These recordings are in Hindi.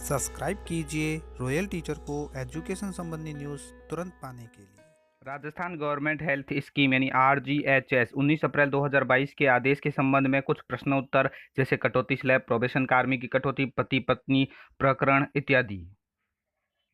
सब्सक्राइब कीजिए रॉयल टीचर को एजुकेशन संबंधी न्यूज़ तुरंत पाने के लिए। राजस्थान गवर्नमेंट हेल्थ स्कीम यानी RGHS 19 अप्रैल 2022 के आदेश के संबंध में कुछ प्रश्नोत्तर जैसे कटौती स्लैब, प्रोबेशन कार्मिक की कटौती, पति पत्नी प्रकरण इत्यादि।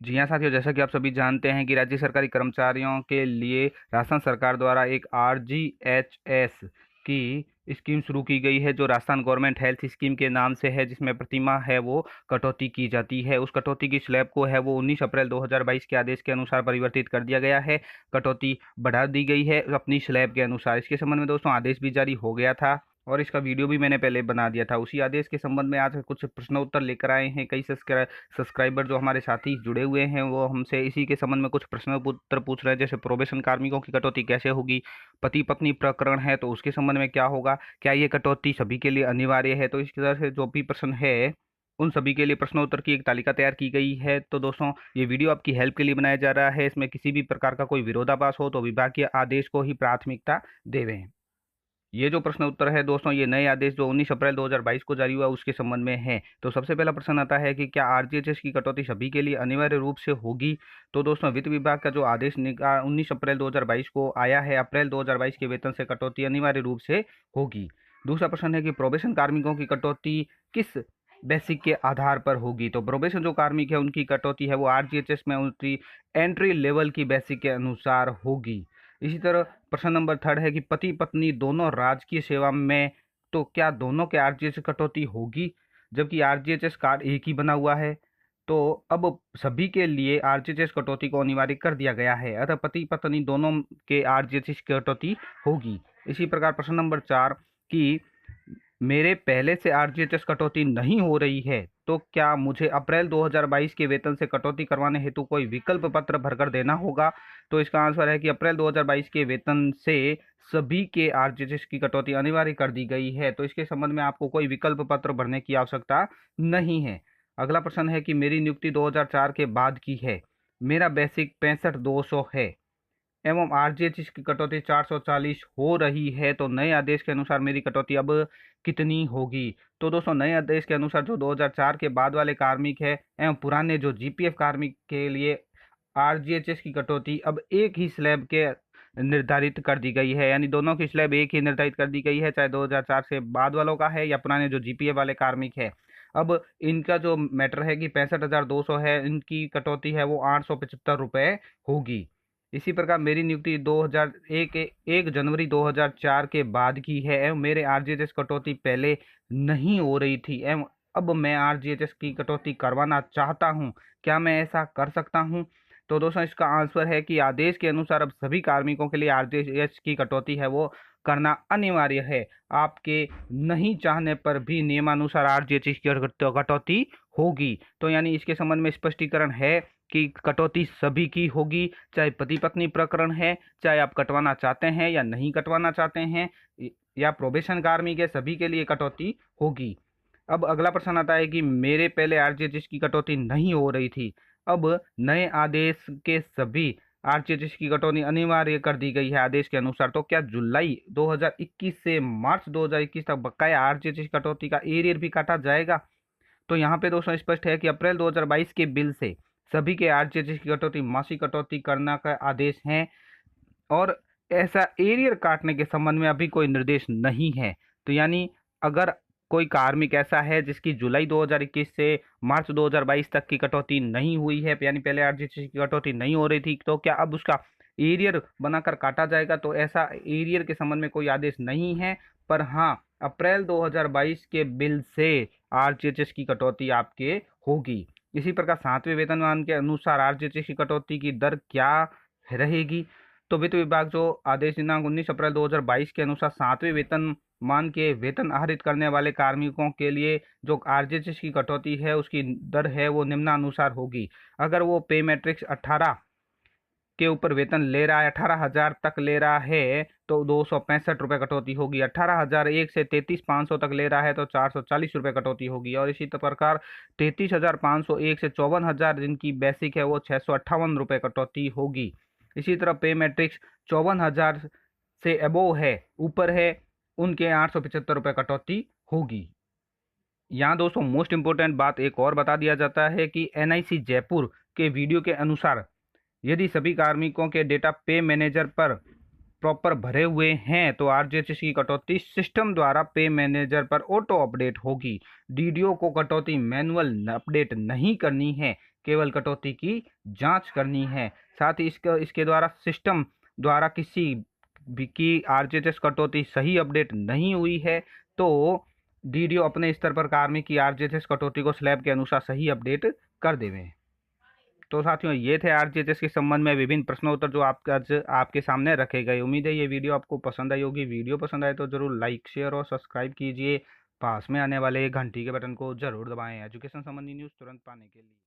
जी हाँ साथियों, जैसा कि आप सभी जानते हैं कि राज्य सरकारी कर्मचारियों के लिए राजस्थान सरकार द्वारा एक RGHS की स्कीम शुरू की गई है जो राजस्थान गवर्नमेंट हेल्थ स्कीम के नाम से है, जिसमें प्रतिमाह है वो कटौती की जाती है। उस कटौती की स्लैब को है वो 19 अप्रैल 2022 के आदेश के अनुसार परिवर्तित कर दिया गया है। कटौती बढ़ा दी गई है अपनी स्लैब के अनुसार। इसके संबंध में दोस्तों आदेश भी जारी हो गया था और इसका वीडियो भी मैंने पहले बना दिया था। उसी आदेश के संबंध में आज कुछ प्रश्नोत्तर लेकर आए हैं। कई सब्सक्राइबर जो हमारे साथी जुड़े हुए हैं वो हमसे इसी के संबंध में कुछ प्रश्नोत्तर पूछ रहे हैं, जैसे प्रोबेशन कार्मिकों की कटौती कैसे होगी, पति पत्नी प्रकरण है तो उसके संबंध में क्या होगा, क्या ये कटौती सभी के लिए अनिवार्य है। तो इस तरह से जो भी प्रश्न है उन सभी के लिए प्रश्नोत्तर की एक तालिका तैयार की गई है। तो दोस्तों ये वीडियो आपकी हेल्प के लिए बनाया जा रहा है। इसमें किसी भी प्रकार का कोई विरोधाभास हो तो विभागीय आदेश को ही प्राथमिकता देवें। ये जो प्रश्न उत्तर है दोस्तों, ये नए आदेश जो 19 अप्रैल 2022 को जारी हुआ उसके संबंध में है। तो सबसे पहला प्रश्न आता है कि क्या RGHS की कटौती सभी के लिए अनिवार्य रूप से होगी। तो दोस्तों वित्त विभाग का जो आदेश 19 अप्रैल 2022 को आया है, अप्रैल 2022 के वेतन से कटौती अनिवार्य रूप से होगी। दूसरा प्रश्न है कि प्रोबेशन कार्मिकों की कटौती किस बेसिक के आधार पर होगी। तो प्रोबेशन जो कार्मिक है उनकी कटौती है वो RGHS में उनकी एंट्री लेवल की बेसिक के अनुसार होगी। इसी तरह प्रश्न नंबर थर्ड है कि पति पत्नी दोनों राजकीय सेवा में, तो क्या दोनों के RGHS कटौती होगी, जबकि RGHS कार्ड एक ही बना हुआ है। तो अब सभी के लिए RGHS कटौती को अनिवार्य कर दिया गया है, अतः पति पत्नी दोनों के RGHS कटौती होगी। इसी प्रकार प्रश्न नंबर चार कि मेरे पहले से RGHS कटौती नहीं हो रही है तो क्या मुझे अप्रैल 2022 के वेतन से कटौती करवाने हेतु कोई विकल्प पत्र भरकर देना होगा। तो इसका आंसर है कि अप्रैल 2022 के वेतन से सभी के RGHS की कटौती अनिवार्य कर दी गई है। तो इसके संबंध में आपको कोई विकल्प पत्र भरने की आवश्यकता नहीं है। अगला प्रश्न है कि मेरी नियुक्ति 2004 के बाद की है, मेरा बेसिक 65,200 है एवं RGHS की कटौती 440 हो रही है, तो नए आदेश के अनुसार मेरी कटौती अब कितनी होगी। तो दोस्तों नए आदेश के अनुसार जो 2004 के बाद वाले कार्मिक है एवं पुराने जो GPF कार्मिक के लिए RGHS की कटौती अब एक ही स्लैब के निर्धारित कर दी गई है, यानी दोनों की स्लैब एक ही निर्धारित कर दी गई है, चाहे 2004 से बाद वालों का है या पुराने जो GPF वाले कार्मिक है। अब इनका जो मैटर है कि 65,200 है, इनकी कटौती है वो 875 रुपये होगी। इसी प्रकार मेरी नियुक्ति 2001 1 जनवरी 2004 के बाद की है एवं मेरे RGHS कटौती पहले नहीं हो रही थी एवं अब मैं RGHS की कटौती करवाना चाहता हूं, क्या मैं ऐसा कर सकता हूं। तो दोस्तों इसका आंसर है कि आदेश के अनुसार अब सभी कार्मिकों के लिए RGHS की कटौती है वो करना अनिवार्य है। आपके नहीं चाहने पर भी नियमानुसार RGHS की कटौती होगी। तो यानी इसके संबंध में स्पष्टीकरण है कि कटौती सभी की होगी, चाहे पति पत्नी प्रकरण है, चाहे आप कटवाना चाहते हैं या नहीं कटवाना चाहते हैं, या प्रोबेशन कार्मिक है, सभी के लिए कटौती होगी। अब अगला प्रश्न आता है कि मेरे पहले RGHS की कटौती नहीं हो रही थी, अब नए आदेश के सभी RGHS की कटौती अनिवार्य कर दी गई है आदेश के अनुसार, तो क्या जुलाई 2021 से मार्च 2021 तक बकाया RGHS की कटौती का एरियर भी काटा जाएगा। तो यहाँ पे दोस्तों स्पष्ट है कि अप्रैल 2022 के बिल से सभी के RGHS की कटौती मासिक कटौती करना का आदेश है और ऐसा एरियर काटने के संबंध में अभी कोई निर्देश नहीं है। तो यानी अगर कोई कार्मिक ऐसा है जिसकी जुलाई 2021 से मार्च 2022 तक की कटौती नहीं हुई है, यानी पहले RGHS की कटौती नहीं हो रही थी, तो क्या अब उसका एरियर बनाकर काटा जाएगा। तो ऐसा एरियर के संबंध में कोई आदेश नहीं है, पर हाँ अप्रैल 2022 के बिल से RGHS की कटौती आपके होगी। इसी प्रकार 7वें वेतनमान के अनुसार RGHS की कटौती की दर क्या रहेगी। तो वित्त विभाग जो आदेश दिनांक 19 अप्रैल 2022 के अनुसार 7वें वेतनमान के वेतन आहरित करने वाले कार्मिकों के लिए जो RGHS की कटौती है उसकी दर है वो निम्नानुसार होगी। अगर वो पे मैट्रिक्स 18 के ऊपर वेतन ले रहा है, 18,000 तक ले रहा है, तो 265 रुपये कटौती होगी। 18,001 से 33,500 तक ले रहा है तो 440 रुपये कटौती होगी। और इसी प्रकार 33,501 से 54,000 जिनकी बेसिक है वो 658 रुपये कटौती होगी। इसी तरह पे मैट्रिक्स 54,000 से अबोव है, ऊपर है, उनके 875 रुपये कटौती होगी। यहाँ दोस्तों मोस्ट इम्पोर्टेंट बात एक और बता दिया जाता है कि एनआईसी जयपुर के वीडियो के अनुसार यदि सभी कार्मिकों के डेटा पे मैनेजर पर प्रॉपर भरे हुए हैं तो आरजीएचएस की कटौती सिस्टम द्वारा पे मैनेजर पर ऑटो अपडेट होगी। डीडीओ को कटौती मैनुअल अपडेट नहीं करनी है, केवल कटौती की जांच करनी है। साथ ही इसके द्वारा सिस्टम द्वारा किसी भी की आरजीएचएस कटौती सही अपडेट नहीं हुई है तो डीडीओ अपने स्तर पर कार्मिक की आरजीएचएस कटौती को स्लैब के अनुसार सही अपडेट कर देवे। तो साथियों ये थे आरजीएचएस के संबंध में विभिन्न प्रश्नोत्तर जो आपके सामने रखे गए। उम्मीद है ये वीडियो आपको पसंद आई होगी। वीडियो पसंद आए तो जरूर लाइक शेयर और सब्सक्राइब कीजिए। पास में आने वाले घंटी के बटन को जरूर दबाएं एजुकेशन संबंधी न्यूज़ तुरंत पाने के लिए।